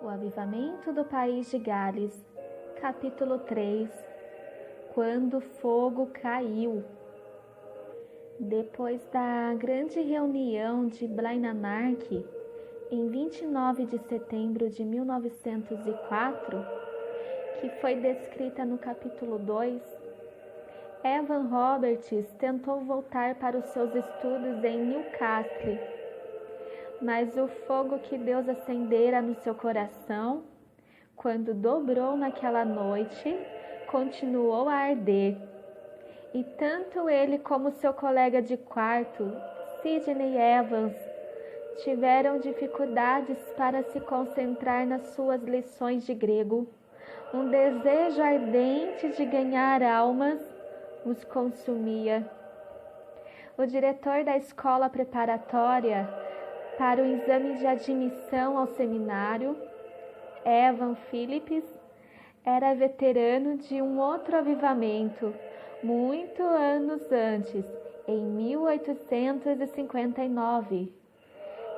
O avivamento do país de Gales, capítulo 3. Quando o fogo caiu. Depois da grande reunião de Blaenanark, em 29 de setembro de 1904, que foi descrita no capítulo 2, Evan Roberts tentou voltar para os seus estudos em Newcastle, mas o fogo que Deus acendera no seu coração, quando dobrou naquela noite, continuou a arder. E tanto ele como seu colega de quarto, Sidney Evans, tiveram dificuldades para se concentrar nas suas lições de grego. Um desejo ardente de ganhar almas os consumia. O diretor da escola preparatória para o exame de admissão ao seminário, Evan Phillips, era veterano de um outro avivamento, muito anos antes, em 1859.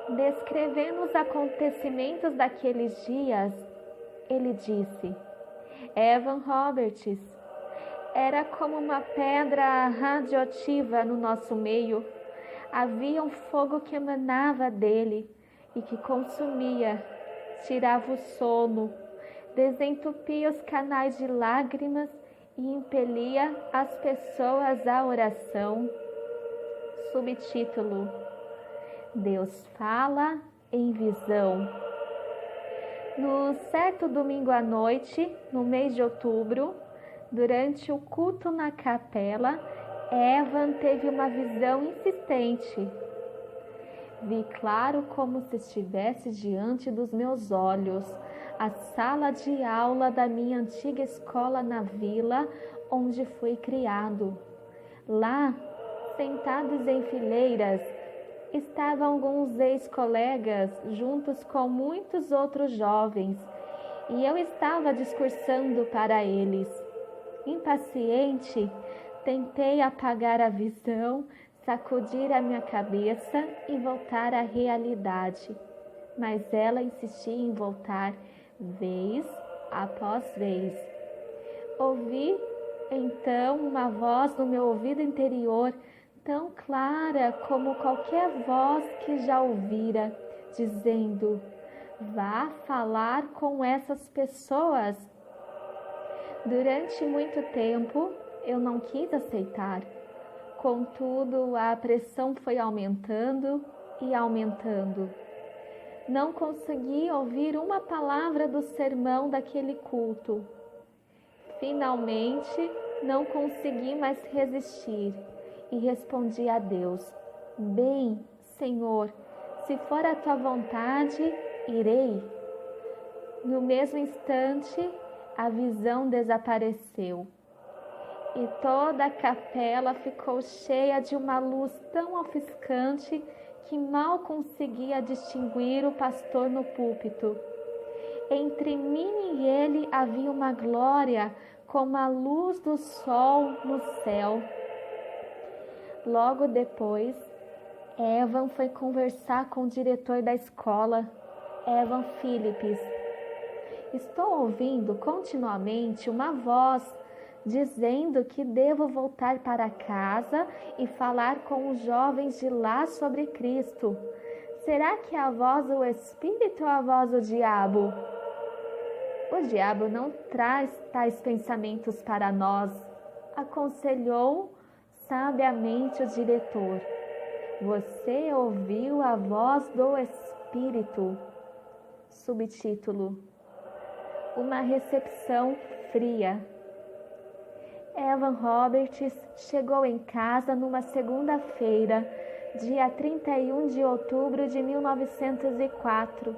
Descrevendo os acontecimentos daqueles dias, ele disse: Evan Roberts era como uma pedra radioativa no nosso meio. Havia um fogo que emanava dele e que consumia, tirava o sono, desentupia os canais de lágrimas e impelia as pessoas à oração. Subtítulo: Deus fala em visão. No certo domingo à noite, no mês de outubro, durante o culto na capela, Evan teve uma visão insistente. Vi claro como se estivesse diante dos meus olhos a sala de aula da minha antiga escola na vila onde fui criado. Lá, sentados em fileiras, estavam alguns ex-colegas juntos com muitos outros jovens, e eu estava discursando para eles. Impaciente, tentei apagar a visão, sacudir a minha cabeça e voltar à realidade, mas ela insistia em voltar vez após vez. Ouvi então uma voz no meu ouvido interior, tão clara como qualquer voz que já ouvira, dizendo: vá falar com essas pessoas. Durante muito tempo eu não quis aceitar. Contudo, a pressão foi aumentando e aumentando. Não consegui ouvir uma palavra do sermão daquele culto. Finalmente, não consegui mais resistir e respondi a Deus: bem, Senhor, se for a tua vontade, irei. No mesmo instante, a visão desapareceu e toda a capela ficou cheia de uma luz tão ofuscante que mal conseguia distinguir o pastor no púlpito. Entre mim e ele havia uma glória como a luz do sol no céu. Logo depois, Evan foi conversar com o diretor da escola, Evan Phillips. Estou ouvindo continuamente uma voz dizendo que devo voltar para casa e falar com os jovens de lá sobre Cristo. Será que é a voz do Espírito ou a voz do diabo? O diabo não traz tais pensamentos para nós, aconselhou sabiamente o diretor. Você ouviu a voz do Espírito. Subtítulo: uma recepção fria. Evan Roberts chegou em casa numa segunda-feira, dia 31 de outubro de 1904.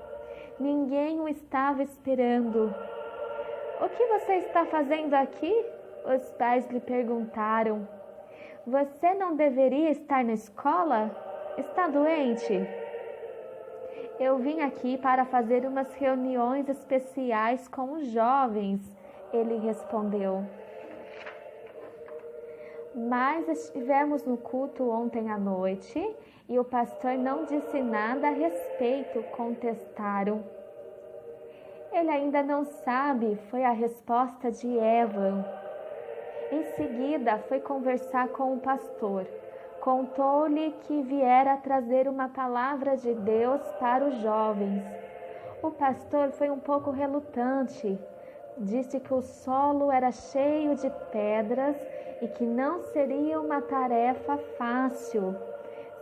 Ninguém o estava esperando. O que você está fazendo aqui? Os pais lhe perguntaram. Você não deveria estar na escola? Está doente? Eu vim aqui para fazer umas reuniões especiais com os jovens, ele respondeu. Mas estivemos no culto ontem à noite e o pastor não disse nada a respeito, contestaram. Ele ainda não sabe, foi a resposta de Evan. Em seguida, foi conversar com o pastor. Contou-lhe que viera trazer uma palavra de Deus para os jovens. O pastor foi um pouco relutante. Disse que o solo era cheio de pedras e que não seria uma tarefa fácil.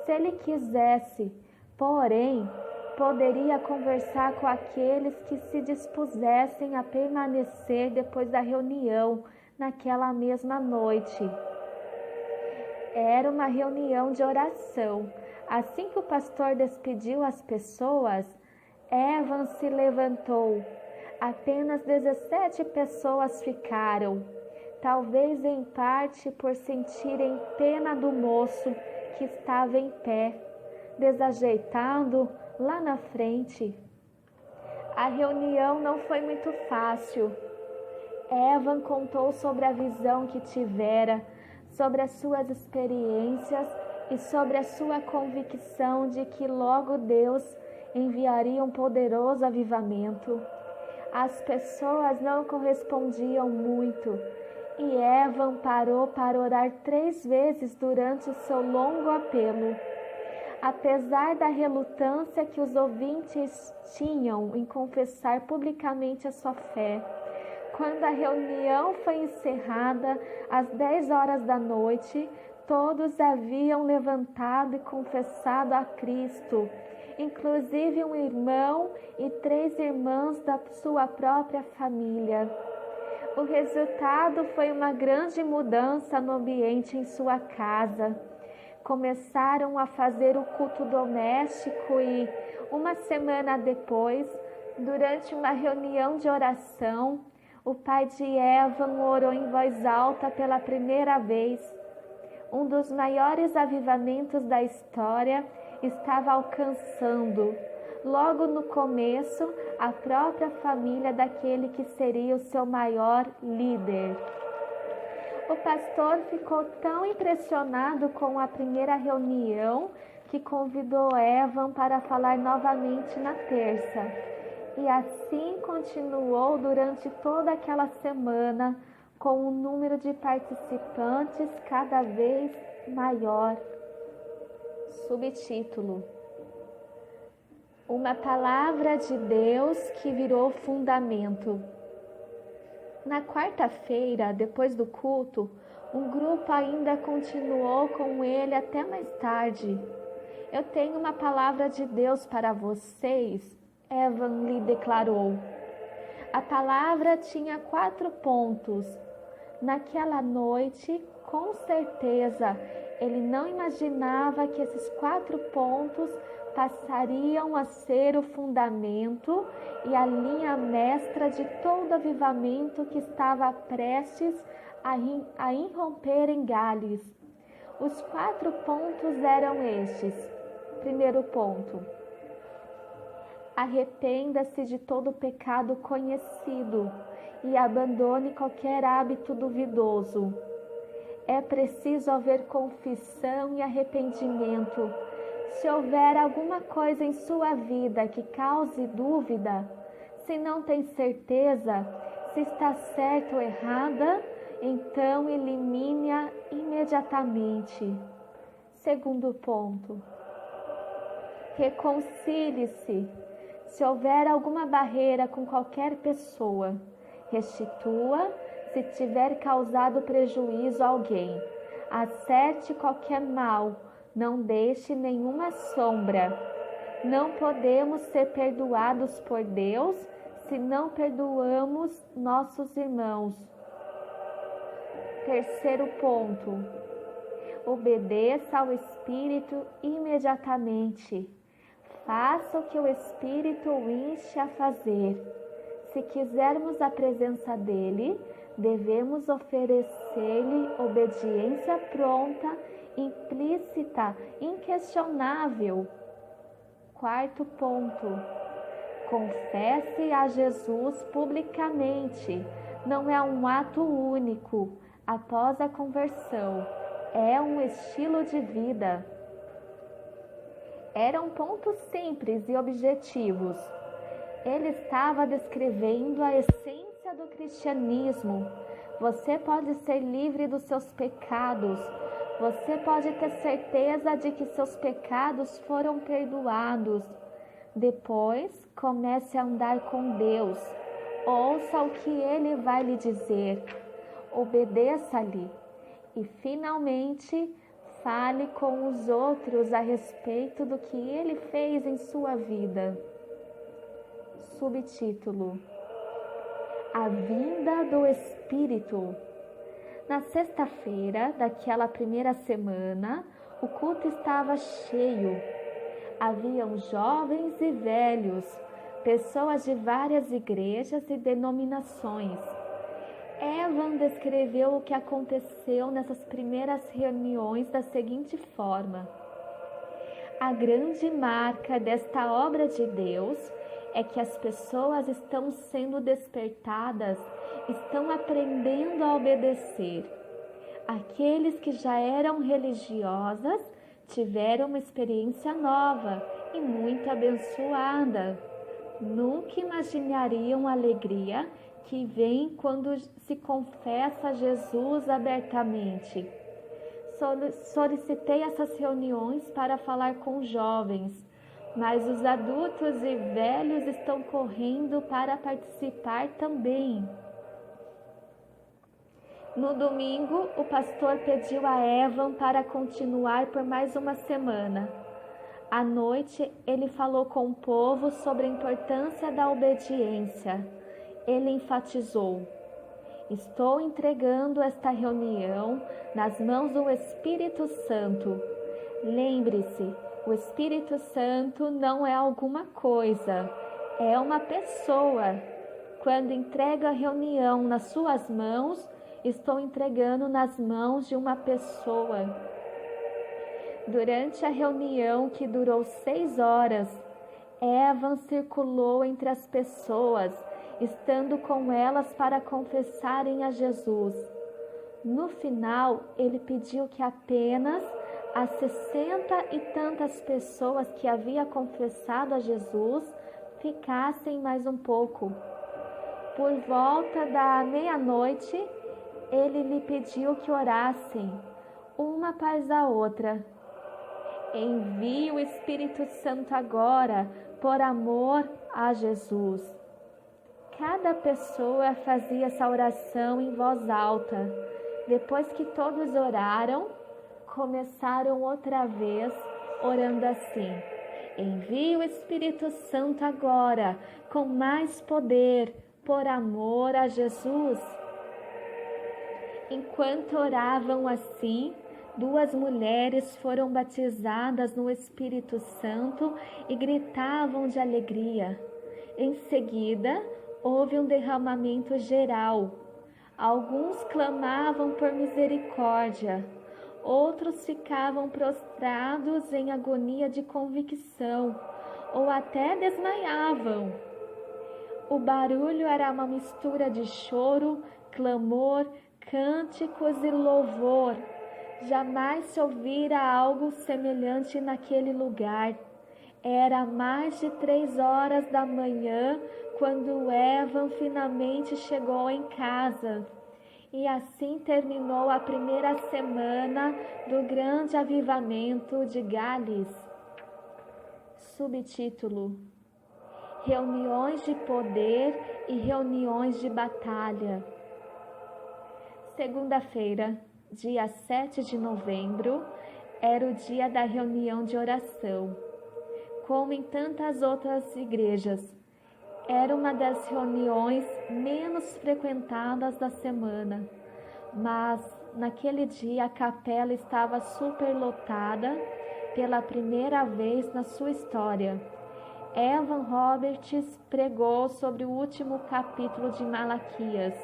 Se ele quisesse, porém, poderia conversar com aqueles que se dispusessem a permanecer depois da reunião, naquela mesma noite. Era uma reunião de oração. Assim que o pastor despediu as pessoas, Evan se levantou. Apenas 17 pessoas ficaram, talvez em parte por sentirem pena do moço que estava em pé, desajeitado lá na frente. A reunião não foi muito fácil. Evan contou sobre a visão que tivera, sobre as suas experiências e sobre a sua convicção de que logo Deus enviaria um poderoso avivamento. As pessoas não correspondiam muito e Evan parou para orar 3 vezes durante o seu longo apelo. Apesar da relutância que os ouvintes tinham em confessar publicamente a sua fé, quando a reunião foi encerrada às 10 horas da noite, todos haviam levantado e confessado a Cristo, inclusive um irmão e 3 irmãs da sua própria família. O resultado foi uma grande mudança no ambiente em sua casa. Começaram a fazer o culto doméstico e, uma semana depois, durante uma reunião de oração, o pai de Evan orou em voz alta pela primeira vez. Um dos maiores avivamentos da história estava alcançando, logo no começo, a própria família daquele que seria o seu maior líder. O pastor ficou tão impressionado com a primeira reunião que convidou Evan para falar novamente na terça. E assim continuou durante toda aquela semana, com um número de participantes cada vez maior. Subtítulo: Uma palavra de Deus que virou fundamento. Na quarta-feira, depois do culto, um grupo ainda continuou com ele até mais tarde. Eu tenho uma palavra de Deus para vocês, Evan lhe declarou. A palavra tinha 4 pontos. Naquela noite, com certeza, ele não imaginava que esses 4 pontos passariam a ser o fundamento e a linha mestra de todo avivamento que estava prestes a irromper em Gales. Os 4 pontos eram estes. Primeiro ponto: arrependa-se de todo pecado conhecido e abandone qualquer hábito duvidoso. É preciso haver confissão e arrependimento. Se houver alguma coisa em sua vida que cause dúvida, se não tem certeza se está certa ou errada, então elimine-a imediatamente. Segundo ponto: reconcilie-se. Se houver alguma barreira com qualquer pessoa, restitua se tiver causado prejuízo a alguém. Acerte qualquer mal, não deixe nenhuma sombra. Não podemos ser perdoados por Deus se não perdoamos nossos irmãos. Terceiro ponto: obedeça ao Espírito imediatamente. Faça o que o Espírito o inste a fazer. Se quisermos a presença dele, devemos oferecer-lhe obediência pronta, implícita, inquestionável. Quarto ponto: confesse a Jesus publicamente. Não é um ato único após a conversão, é um estilo de vida. Eram pontos simples e objetivos. Ele estava descrevendo a essência do cristianismo. Você pode ser livre dos seus pecados. Você pode ter certeza de que seus pecados foram perdoados. Depois, comece a andar com Deus. Ouça o que Ele vai lhe dizer. Obedeça-lhe. E, finalmente, fale com os outros a respeito do que Ele fez em sua vida. Subtítulo: A vinda do Espírito. Na sexta-feira daquela primeira semana, o culto estava cheio. Haviam jovens e velhos, pessoas de várias igrejas e denominações. Evan descreveu o que aconteceu nessas primeiras reuniões da seguinte forma: a grande marca desta obra de Deus é que as pessoas estão sendo despertadas, estão aprendendo a obedecer. Aqueles que já eram religiosas tiveram uma experiência nova e muito abençoada. Nunca imaginariam a alegria que vem quando se confessa a Jesus abertamente. Solicitei essas reuniões para falar com jovens, mas os adultos e velhos estão correndo para participar também. No domingo, o pastor pediu a Evan para continuar por mais uma semana. À noite, ele falou com o povo sobre a importância da obediência. Ele enfatizou: estou entregando esta reunião nas mãos do Espírito Santo. Lembre-se, o Espírito Santo não é alguma coisa, é uma pessoa. Quando entrego a reunião nas suas mãos, estou entregando nas mãos de uma pessoa. Durante a reunião, que durou 6 horas, Evan circulou entre as pessoas, estando com elas para confessarem a Jesus. No final, ele pediu que apenas as 60 e tantas pessoas que havia confessado a Jesus ficassem mais um pouco. Por volta da meia-noite, ele lhe pediu que orassem, uma após a outra. Envie o Espírito Santo agora, por amor a Jesus. Cada pessoa fazia essa oração em voz alta. Depois que todos oraram, começaram outra vez orando assim: envie o Espírito Santo agora, com mais poder, por amor a Jesus. Enquanto oravam assim, 2 mulheres foram batizadas no Espírito Santo e gritavam de alegria. Em seguida, houve um derramamento geral. Alguns clamavam por misericórdia, outros ficavam prostrados em agonia de convicção, ou até desmaiavam. O barulho era uma mistura de choro, clamor, cânticos e louvor. Jamais se ouvira algo semelhante naquele lugar. Era mais de 3 horas da manhã quando Evan finalmente chegou em casa. E assim terminou a primeira semana do grande avivamento de Gales. Subtítulo: Reuniões de poder e reuniões de batalha. Segunda-feira, dia 7 de novembro, era o dia da reunião de oração. Como em tantas outras igrejas, era uma das reuniões menos frequentadas da semana, mas naquele dia a capela estava superlotada pela primeira vez na sua história. Evan Roberts pregou sobre o último capítulo de Malaquias.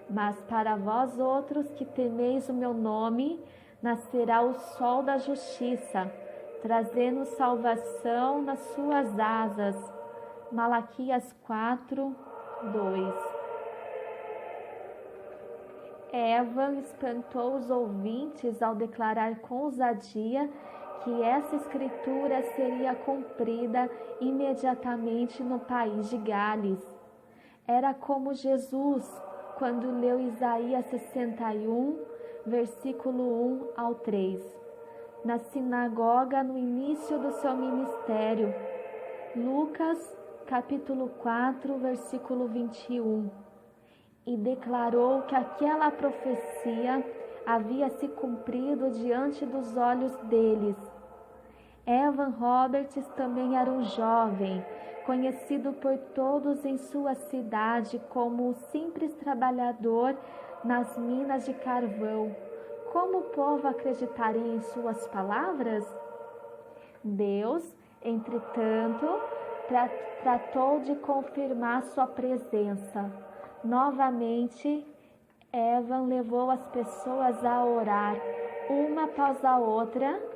Mas para vós outros que temeis o meu nome, nascerá o sol da justiça, trazendo salvação nas suas asas. Malaquias 4, 2. Evan espantou os ouvintes ao declarar com ousadia que essa escritura seria cumprida imediatamente no país de Gales. Era como Jesus, quando leu Isaías 61, versículo 1 ao 3, na sinagoga no início do seu ministério. Lucas, capítulo 4, versículo 21. E declarou que aquela profecia havia se cumprido diante dos olhos deles. Evan Roberts também era um jovem, conhecido por todos em sua cidade como o simples trabalhador nas minas de carvão. Como o povo acreditaria em suas palavras? Deus, entretanto, tratou de confirmar sua presença. Novamente, Evan levou as pessoas a orar, uma após a outra,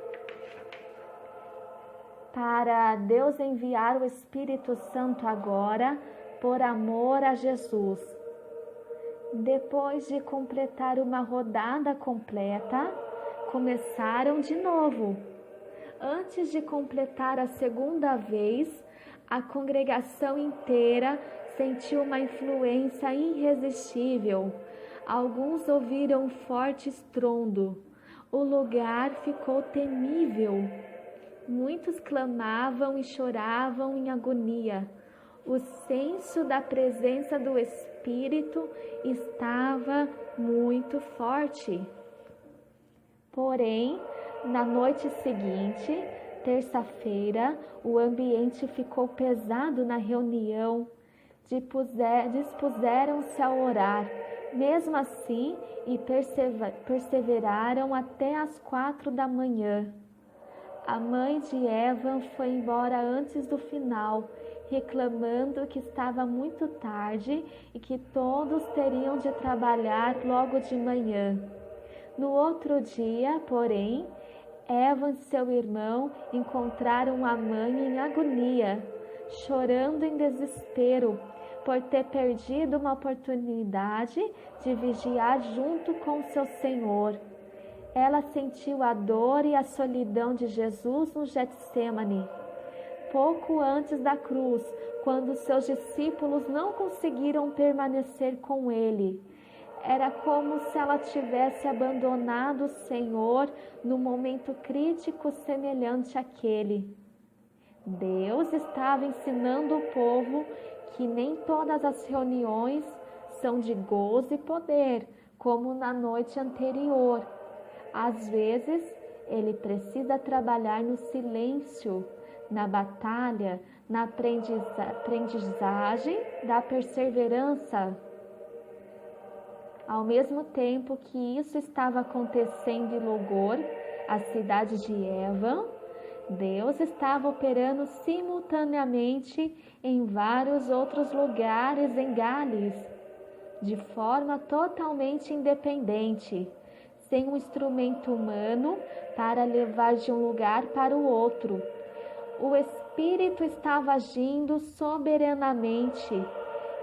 para Deus enviar o Espírito Santo agora, por amor a Jesus. Depois de completar uma rodada completa, começaram de novo. Antes de completar a segunda vez, a congregação inteira sentiu uma influência irresistível. Alguns ouviram um forte estrondo. O lugar ficou temível. Muitos clamavam e choravam em agonia. O senso da presença do Espírito estava muito forte. Porém, na noite seguinte, terça-feira, o ambiente ficou pesado na reunião. Dispuseram-se a orar, mesmo assim, e perseveraram até as 4 da manhã. A mãe de Evan foi embora antes do final, reclamando que estava muito tarde e que todos teriam de trabalhar logo de manhã. No outro dia, porém, Evan e seu irmão encontraram a mãe em agonia, chorando em desespero por ter perdido uma oportunidade de vigiar junto com seu Senhor. Ela sentiu a dor e a solidão de Jesus no Getsêmani, pouco antes da cruz, quando seus discípulos não conseguiram permanecer com ele. Era como se ela tivesse abandonado o Senhor num momento crítico semelhante àquele. Deus estava ensinando o povo que nem todas as reuniões são de gozo e poder, como na noite anterior. Às vezes, ele precisa trabalhar no silêncio, na batalha, na aprendizagem da perseverança. Ao mesmo tempo que isso estava acontecendo em Logor, a cidade de Evan, Deus estava operando simultaneamente em vários outros lugares em Gales, de forma totalmente independente, sem um instrumento humano para levar de um lugar para o outro. O Espírito estava agindo soberanamente,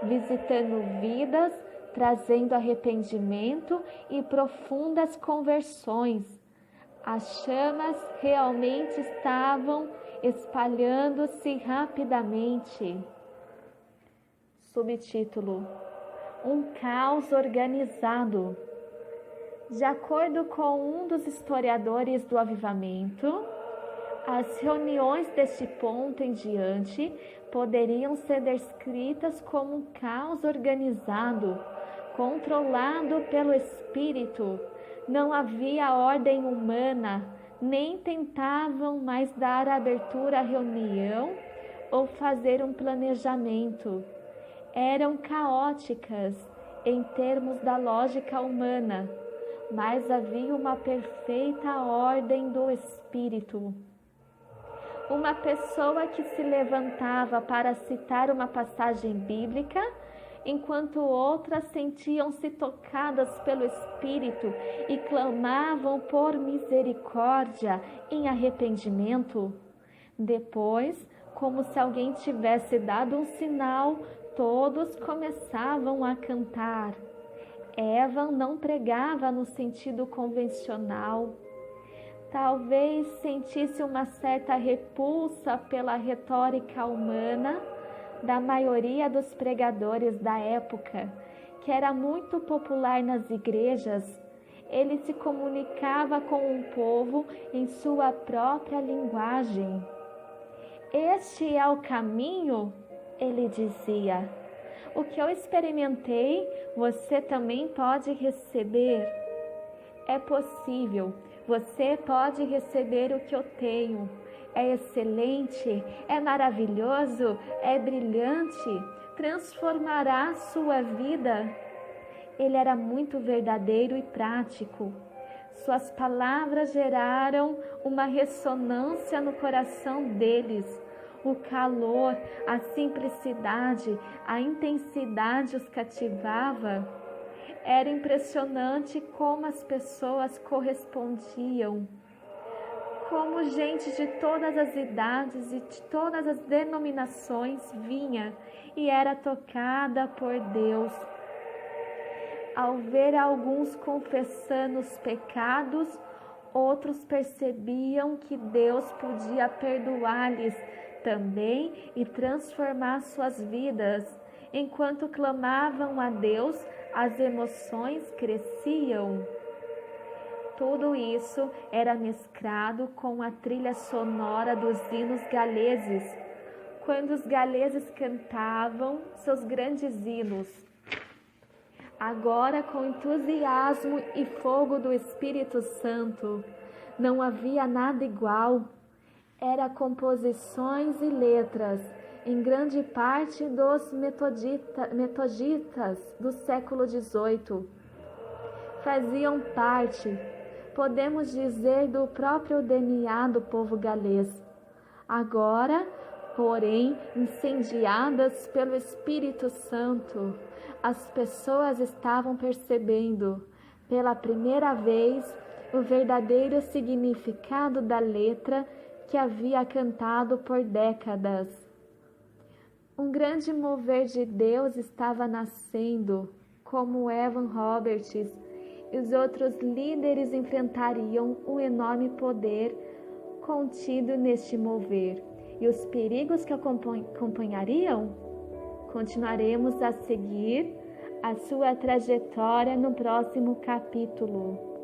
visitando vidas, trazendo arrependimento e profundas conversões. As chamas realmente estavam espalhando-se rapidamente. Subtítulo: Um caos organizado. De acordo com um dos historiadores do avivamento, as reuniões deste ponto em diante poderiam ser descritas como um caos organizado, controlado pelo Espírito. Não havia ordem humana, nem tentavam mais dar abertura à reunião ou fazer um planejamento. Eram caóticas em termos da lógica humana, mas havia uma perfeita ordem do Espírito. Uma pessoa que se levantava para citar uma passagem bíblica, enquanto outras sentiam-se tocadas pelo Espírito e clamavam por misericórdia em arrependimento. Depois, como se alguém tivesse dado um sinal, todos começavam a cantar. Evan não pregava no sentido convencional. Talvez sentisse uma certa repulsa pela retórica humana da maioria dos pregadores da época, que era muito popular nas igrejas. Ele se comunicava com o povo em sua própria linguagem. Este é o caminho, ele dizia. O que eu experimentei, você também pode receber. É possível, você pode receber o que eu tenho. É excelente, é maravilhoso, é brilhante, transformará sua vida. Ele era muito verdadeiro e prático. Suas palavras geraram uma ressonância no coração deles. O calor, a simplicidade, a intensidade os cativava. Era impressionante como as pessoas correspondiam. Como gente de todas as idades e de todas as denominações vinha e era tocada por Deus. Ao ver alguns confessando os pecados, outros percebiam que Deus podia perdoar-lhes também e transformar suas vidas. Enquanto clamavam a Deus, as emoções cresciam. Tudo isso era mesclado com a trilha sonora dos hinos galeses, quando os galeses cantavam seus grandes hinos. Agora, com entusiasmo e fogo do Espírito Santo, não havia nada igual. Era composições e letras, em grande parte dos metoditas do século XVIII. Faziam parte, podemos dizer, do próprio DNA do povo galês. Agora, porém, incendiadas pelo Espírito Santo, as pessoas estavam percebendo, pela primeira vez, o verdadeiro significado da letra que havia cantado por décadas. Um grande mover de Deus estava nascendo, como Evan Roberts e os outros líderes enfrentariam um enorme poder contido neste mover e os perigos que acompanhariam. Continuaremos a seguir a sua trajetória no próximo capítulo.